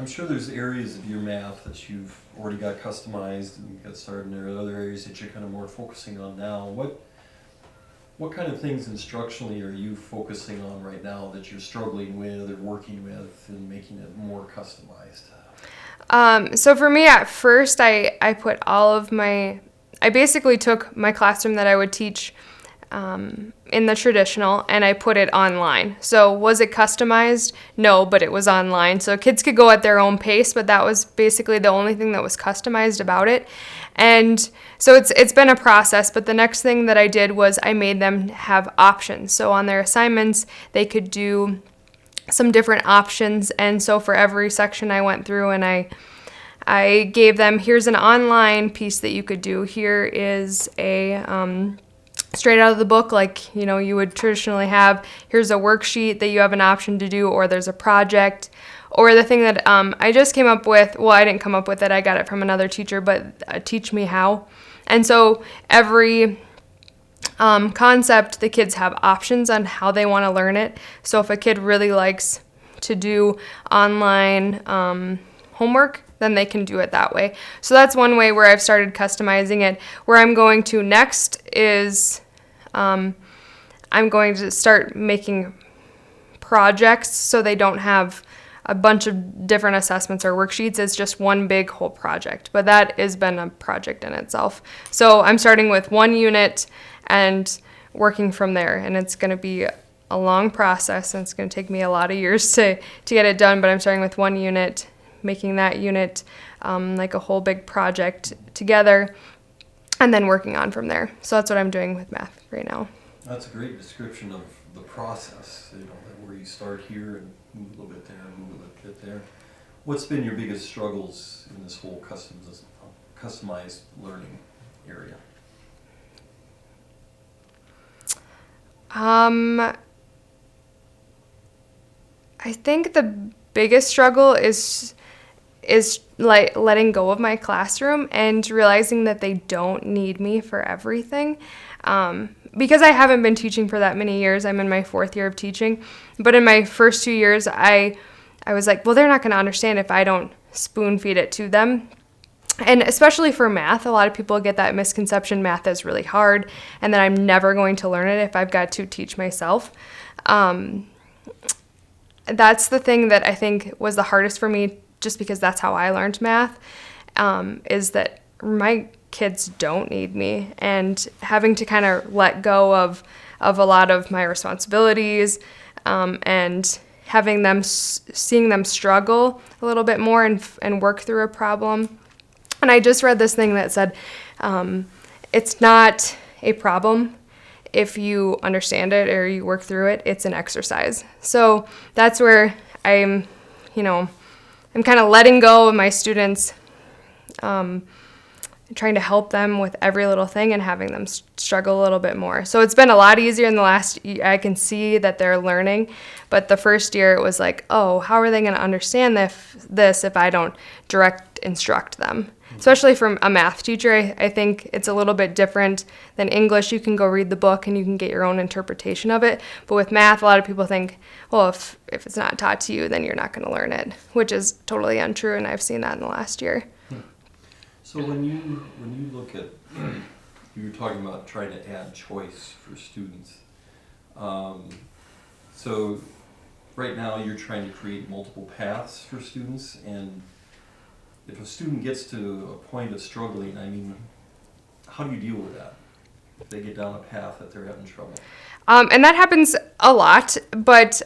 I'm sure there's areas of your math that you've already got customized and got started, and there are other areas that you're kind of more focusing on now. What kind of things instructionally are you focusing on right now that you're struggling with or working with and making it more customized? So for me, at first, I put I basically took my classroom that I would teach in the traditional, and I put it online. So was it customized? No, but it was online. So kids could go at their own pace, but that was basically the only thing that was customized about it. And so it's been a process, but the next thing that I did was I made them have options. So on their assignments, they could do some different options. And so for every section I went through and I gave them, here's an online piece that you could do. Here is a straight out of the book, like you would traditionally have. Here's a worksheet that you have an option to do, or there's a project. Or the thing that I just came up with, well, I didn't come up with it, I got it from another teacher, but Teach Me How. And so every concept, the kids have options on how they want to learn it. So if a kid really likes to do online homework, then they can do it that way. So that's one way where I've started customizing it. Where I'm going to next is I'm going to start making projects so they don't have a bunch of different assessments or worksheets. It's just one big whole project. But that has been a project in itself. So I'm starting with one unit and working from there. And it's going to be a long process, and it's going to take me a lot of years to get it done. But I'm starting with one unit, making that unit like a whole big project together, and then working on from there. So that's what I'm doing with math right now. That's a great description of the process, where you start here and move a little bit there, move a little bit there. What's been your biggest struggles in this whole customized learning area? I think the biggest struggle is like letting go of my classroom and realizing that they don't need me for everything. Because I haven't been teaching for that many years. I'm in my 4th year of teaching. But in my first 2 years, I was like, well, they're not going to understand if I don't spoon feed it to them. And especially for math, a lot of people get that misconception math is really hard and that I'm never going to learn it if I've got to teach myself. That's the thing that I think was the hardest for me, just because that's how I learned math, is that my kids don't need me, and having to kind of let go of a lot of my responsibilities, and having them, seeing them struggle a little bit more and work through a problem. And I just read this thing that said, it's not a problem if you understand it or you work through it, it's an exercise. So that's where I'm kind of letting go of my students, trying to help them with every little thing and having them struggle a little bit more. So it's been a lot easier in the last year. I can see that they're learning, but the first year it was like, oh, how are they going to understand this if I don't direct instruct them? Especially from a math teacher, I think it's a little bit different than English. You can go read the book and you can get your own interpretation of it. But with math, a lot of people think, well, if it's not taught to you, then you're not going to learn it, which is totally untrue, and I've seen that in the last year. So when you look at, you were talking about trying to add choice for students. So right now you're trying to create multiple paths for students, and if a student gets to a point of struggling, how do you deal with that? If they get down a path that they're having trouble? And that happens a lot, but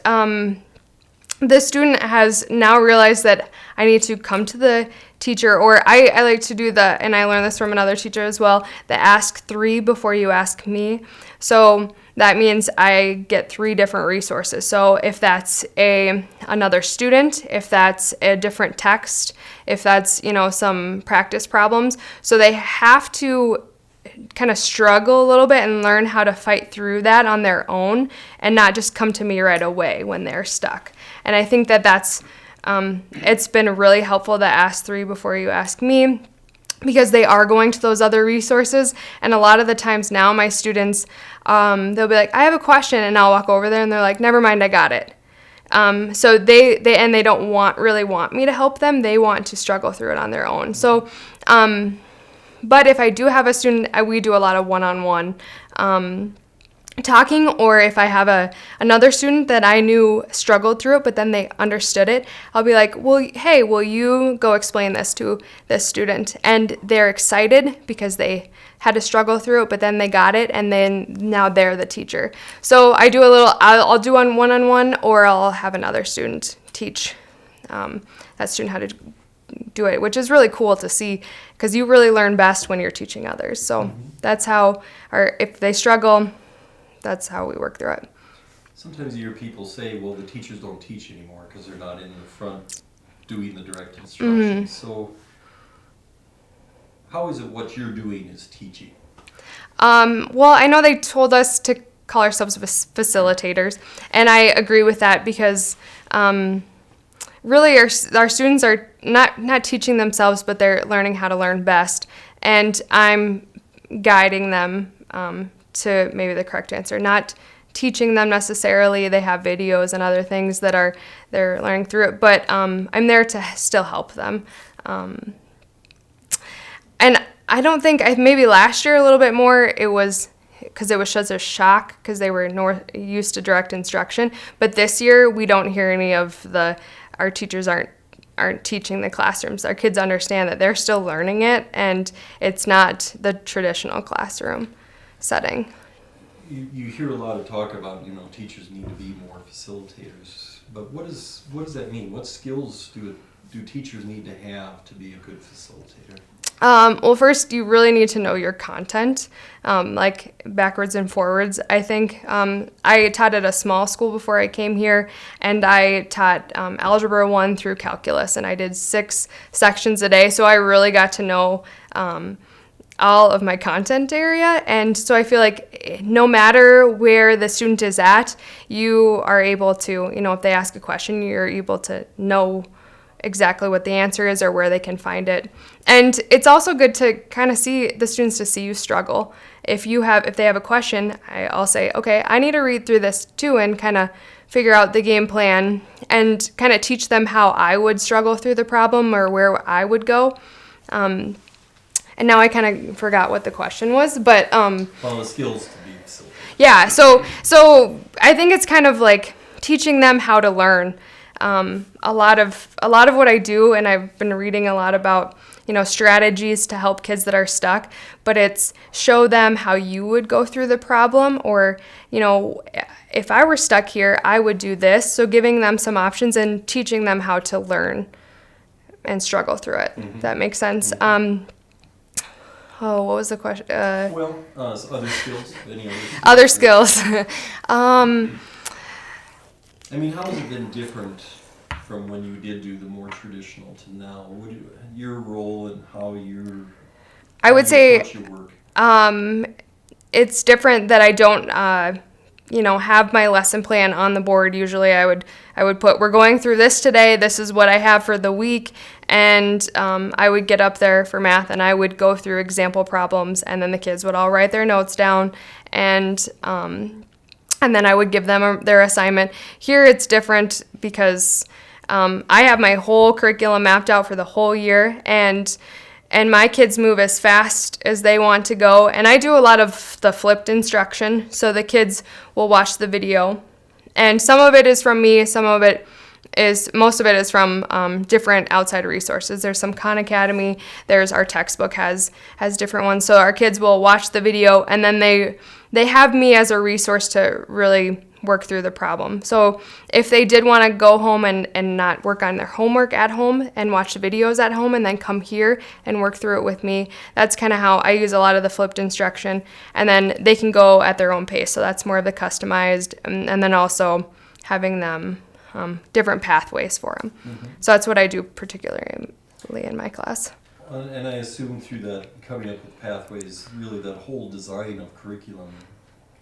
the student has now realized that I need to come to the teacher, or I like to do and I learned this from another teacher as well, the ask 3 before you ask me. So that means I get 3 different resources. So if that's another student, if that's a different text, if that's, some practice problems. So they have to kind of struggle a little bit and learn how to fight through that on their own and not just come to me right away when they're stuck. And I think that's it's been really helpful to ask 3 before you ask me, because they are going to those other resources. And a lot of the times now my students, they'll be like, I have a question, and I'll walk over there and they're like, never mind, I got it. So they don't really want me to help them. They want to struggle through it on their own. So, but if I do have a student, we do a lot of one-on-one talking, or if I have another student that I knew struggled through it, but then they understood it, I'll be like, well, hey, will you go explain this to this student? And they're excited because they had to struggle through it, but then they got it, and then now they're the teacher. So I do I'll do one-on-one, or I'll have another student teach that student how to do it, which is really cool to see, because you really learn best when you're teaching others. So that's how, or if they struggle, that's how we work through it. Sometimes you hear people say, well, the teachers don't teach anymore because they're not in the front doing the direct instruction. So how is it what you're doing is teaching? Well, I know they told us to call ourselves facilitators, and I agree with that, because really our students are not teaching themselves, but they're learning how to learn best, and I'm guiding them to maybe the correct answer, not teaching them necessarily. They have videos and other things that they're learning through it, but I'm there to still help them. And I don't think, maybe last year a little bit more, it was because it was such a shock because they were used to direct instruction. But this year we don't hear any of our teachers aren't teaching the classrooms. Our kids understand that they're still learning it, and it's not the traditional classroom setting. You hear a lot of talk about, teachers need to be more facilitators, but what does that mean? What skills do teachers need to have to be a good facilitator? Well, first, you really need to know your content, like backwards and forwards. I think I taught at a small school before I came here, and I taught Algebra 1 through Calculus, and I did 6 sections a day, so I really got to know all of my content area. And so I feel like no matter where the student is at, you are able to, if they ask a question, you're able to know exactly what the answer is or where they can find it. And it's also good to kind of see the students, to see you struggle. If they have a question, I'll say, okay, I need to read through this too, and kind of figure out the game plan and kind of teach them how I would struggle through the problem or where I would go. And now I kind of forgot what the question was, but the skills to be facilitated. Yeah, so I think it's kind of like teaching them how to learn. A lot of what I do, and I've been reading a lot about, strategies to help kids that are stuck, but it's show them how you would go through the problem, or, if I were stuck here, I would do this. So giving them some options and teaching them how to learn and struggle through it. If that makes sense. What was the question? Other skills. Any other skills? Other skills. How has it been different from when you did do the more traditional to now? Your role and how I would say approach your work? It's different that I don't have my lesson plan on the board. Usually I would put, we're going through this today, this is what I have for the week, and I would get up there for math and I would go through example problems, and then the kids would all write their notes down, and then I would give them their assignment. Here it's different because I have my whole curriculum mapped out for the whole year, and my kids move as fast as they want to go. And I do a lot of the flipped instruction, so the kids will watch the video. And some of it is from me, most of it is from different outside resources. There's some Khan Academy, there's our textbook has different ones. So our kids will watch the video, and then they have me as a resource to really work through the problem. So if they did want to go home and not work on their homework at home and watch the videos at home and then come here and work through it with me, that's kind of how I use a lot of the flipped instruction. And then they can go at their own pace. So that's more of the customized, and then also having them different pathways for them. Mm-hmm. So that's what I do particularly in my class. And I assume through that, coming up with pathways, really that whole design of curriculum,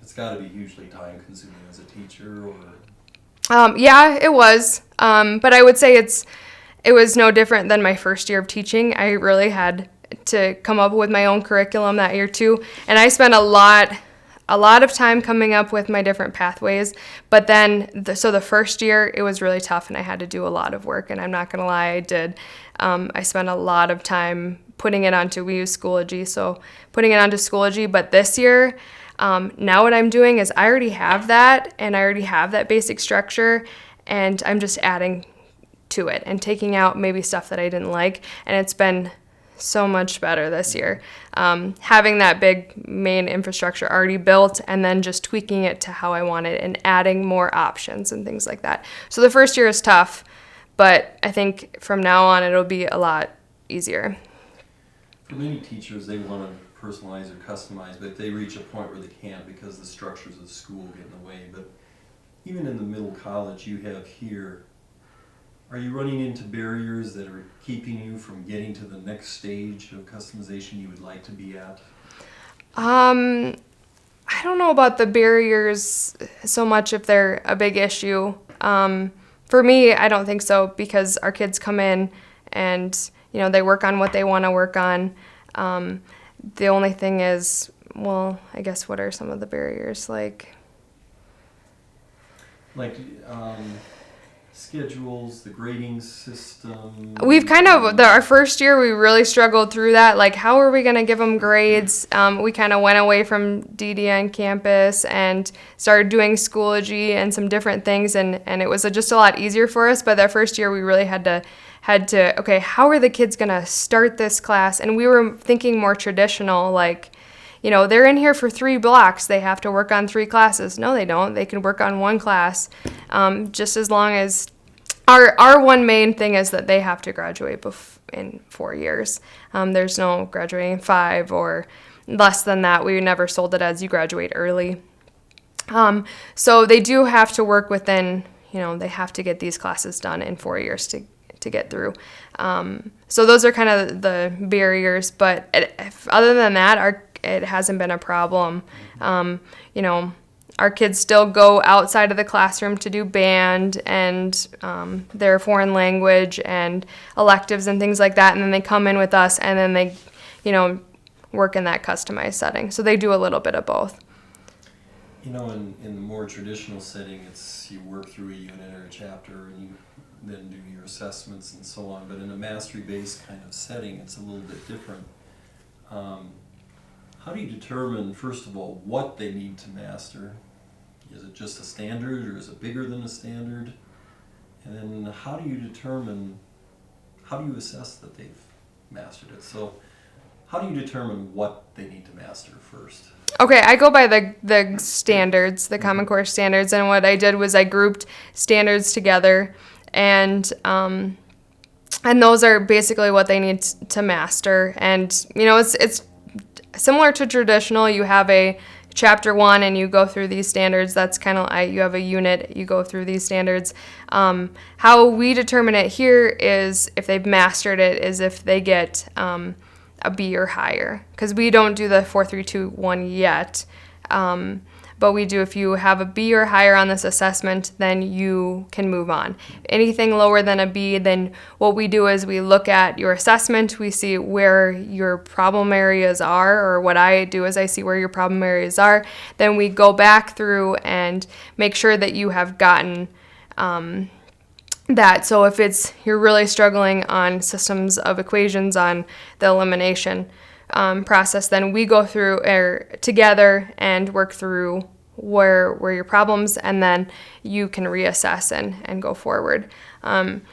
it's got to be hugely time consuming as a teacher, or? Yeah, it was. But I would say it was no different than my first year of teaching. I really had to come up with my own curriculum that year too. And I spent a lot a lot of time coming up with my different pathways. But then, so the first year, it was really tough and I had to do a lot of work. And I'm not going to lie, I did. I spent a lot of time putting it onto, we use Schoology, so putting it onto Schoology. But this year, now what I'm doing is I already have that and I already have that basic structure and I'm just adding to it and taking out maybe stuff that I didn't like. And it's been so much better this year. Having that big main infrastructure already built and then just tweaking it to how I want it and adding more options and things like that. So the first year is tough, but I think from now on it'll be a lot easier. For many teachers, they want to personalize or customize, but they reach a point where they can't because the structures of the school get in the way. But even in the middle college you have here, are you running into barriers that are keeping you from getting to the next stage of customization you would like to be at? I don't know about the barriers so much if they're a big issue. For me, I don't think so because our kids come in and, they work on what they want to work on. The only thing is, well, I guess what are some of the barriers? Like schedules, the grading system. We've kind of, our first year, we really struggled through that. Like, how are we going to give them grades? We kind of went away from DDN campus and started doing Schoology and some different things, and it was just a lot easier for us. But that first year, we really had to, okay, how are the kids going to start this class? And we were thinking more traditional, like, they're in here for 3 blocks. They have to work on 3 classes. No, they don't. They can work on 1 class, just as long as our one main thing is that they have to graduate in 4 years. There's no graduating in 5 or less than that. We never sold it as you graduate early. So they do have to work within, they have to get these classes done in 4 years to get through. So those are kind of the barriers. But other than that, it hasn't been a problem. Our kids still go outside of the classroom to do band and their foreign language and electives and things like that, and then they come in with us and then they, work in that customized setting. So they do a little bit of both. In the more traditional setting, it's you work through a unit or a chapter and you then do your assessments and so on. But in a mastery-based kind of setting, it's a little bit different. How do you determine, first of all, what they need to master? Is it just a standard or is it bigger than a standard? And then how do you assess that they've mastered it? So how do you determine what they need to master first? Okay, I go by the standards, the Common Core standards, and what I did was I grouped standards together, and those are basically what they need to master. And it's similar to traditional. You have a chapter 1 and you go through these standards. That's kind of, you have a unit, you go through these standards. How we determine it here is if they've mastered it, is if they get a B or higher, because we don't do the 4, 3, 2, 1 yet. But we do, if you have a B or higher on this assessment, then you can move on. Anything lower than a B, then what we do is we look at your assessment, we see where your problem areas are, or what I do is I see where your problem areas are. Then we go back through and make sure that you have gotten that. So if you're really struggling on systems of equations on the elimination process, then we go through together and work through where your problems, and then you can reassess and go forward.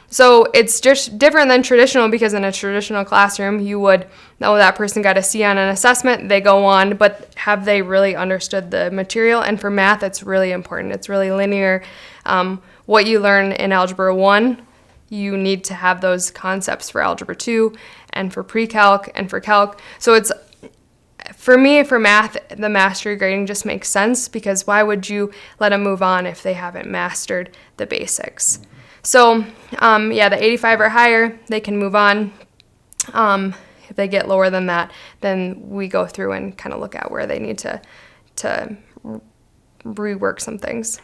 So it's just different than traditional, because in a traditional classroom you would know that person got a C on an assessment, they go on, but have they really understood the material? And for math, it's really important. It's really linear. What you learn in Algebra 1, you need to have those concepts for Algebra 2 and for pre-calc and for calc. So it's, for me, for math, the mastery grading just makes sense, because why would you let them move on if they haven't mastered the basics? So, the 85 or higher, they can move on. If they get lower than that, then we go through and kind of look at where they need to rework some things.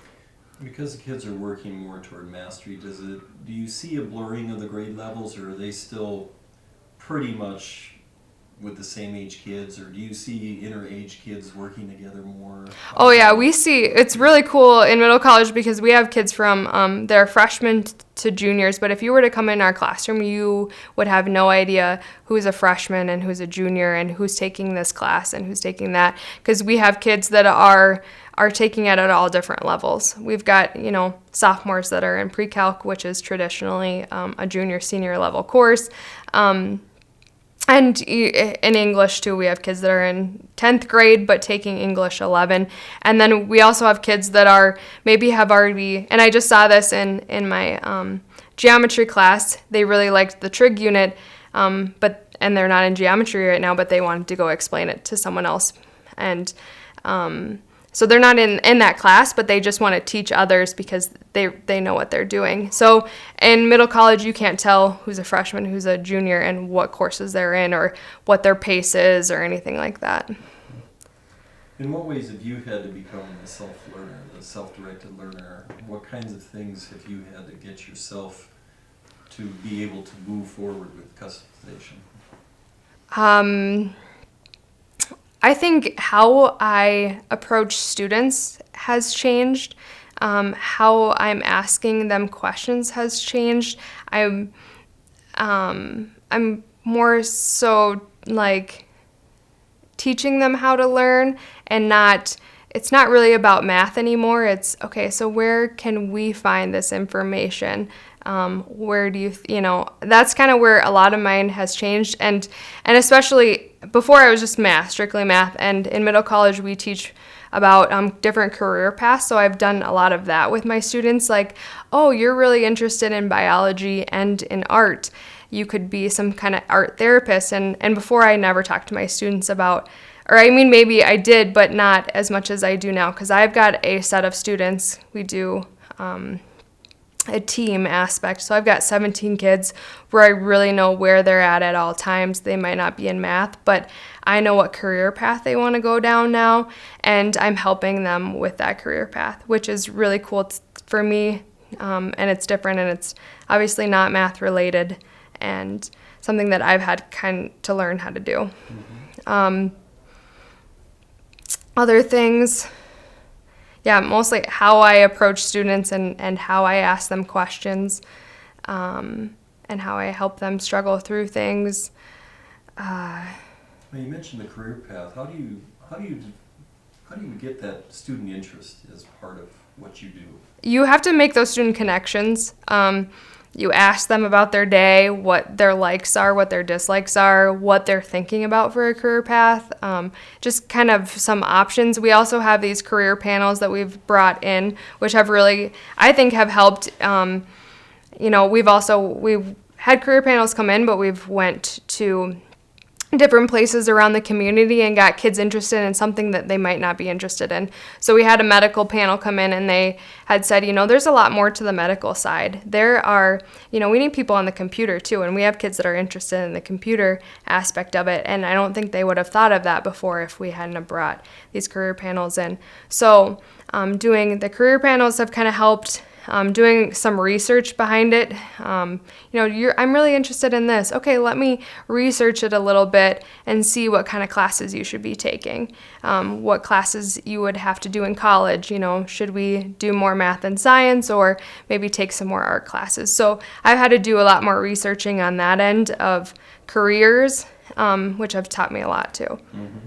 Because the kids are working more toward mastery, do you see a blurring of the grade levels, or are they still pretty much with the same age kids, or do you see inter-age kids working together more? Oh yeah, we see, it's really cool in middle college because we have kids from they're freshmen to juniors, but if you were to come in our classroom, you would have no idea who's a freshman and who's a junior and who's taking this class and who's taking that, because we have kids that are taking it at all different levels. We've got, sophomores that are in pre-calc, which is traditionally a junior senior level course. And in English, too, we have kids that are in 10th grade but taking English 11. And then we also have kids that have already, and I just saw this in my geometry class. They really liked the trig unit, and they're not in geometry right now, but they wanted to go explain it to someone else. And so they're not in that class, but they just want to teach others because they know what they're doing. So in middle college, you can't tell who's a freshman, who's a junior, and what courses they're in or what their pace is or anything like that. In what ways have you had to become a self-learner, the self-directed learner? What kinds of things have you had to get yourself to be able to move forward with customization? I think how I approach students has changed. How I'm asking them questions has changed. I'm more so like teaching them how to learn, and it's not really about math anymore. It's okay, so where can we find this information? Where do you that's kind of where a lot of mine has changed, and especially before I was just math, strictly math, and in middle college we teach about different career paths, so I've done a lot of that with my students, like, oh, you're really interested in biology and in art. You could be some kind of art therapist, and before I never talked to my students about, or I mean maybe I did, but not as much as I do now, because I've got a set of students. We do a team aspect. So I've got 17 kids where I really know where they're at all times. They might not be in math, but I know what career path they want to go down now, and I'm helping them with that career path, which is really cool for me, and it's different, and it's obviously not math related, and something that I've had to learn how to do. Mm-hmm. Other things, mostly how I approach students and how I ask them questions, and how I help them struggle through things. Well, you mentioned the career path. How do you get that student interest as part of what you do? You have to make those student connections. You ask them about their day, what their likes are, what their dislikes are, what they're thinking about for a career path, just kind of some options. We also have these career panels that we've brought in, which have really, I think, have helped. We've had career panels come in, but we've went to different places around the community and got kids interested in something that they might not be interested in. So we had a medical panel come in, and they had said, there's a lot more to the medical side. There are, we need people on the computer too, and we have kids that are interested in the computer aspect of it, and I don't think they would have thought of that before if we hadn't have brought these career panels in. So doing the career panels have kind of helped. Doing some research behind it. I'm really interested in this. Okay, let me research it a little bit and see what kind of classes you should be taking. What classes you would have to do in college. Should we do more math and science, or maybe take some more art classes? So I've had to do a lot more researching on that end of careers, which have taught me a lot too. Mm-hmm.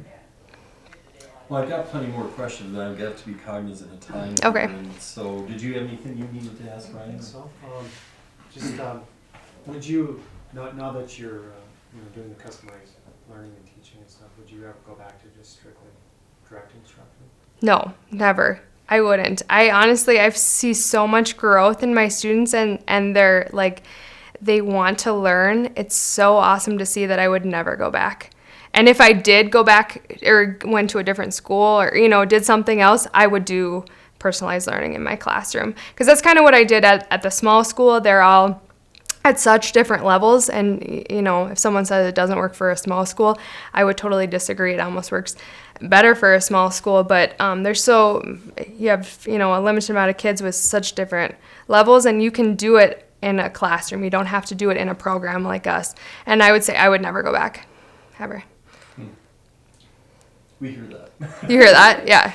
Well, I've got plenty more questions, but I've got to be cognizant of time. Okay. So, did you have anything you needed to ask, Ryan? Would you, now that you're doing the customized learning and teaching and stuff, would you ever go back to just strictly direct instruction? No, never. I wouldn't. I see so much growth in my students, and they're like, they want to learn. It's so awesome to see that I would never go back. And if I did go back or went to a different school or, did something else, I would do personalized learning in my classroom. Because that's kind of what I did at the small school. They're all at such different levels. And, if someone says it doesn't work for a small school, I would totally disagree. It almost works better for a small school. But you have, a limited amount of kids with such different levels, and you can do it in a classroom. You don't have to do it in a program like us. And I would say I would never go back, ever. We hear that. You hear that? Yeah,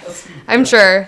I'm sure.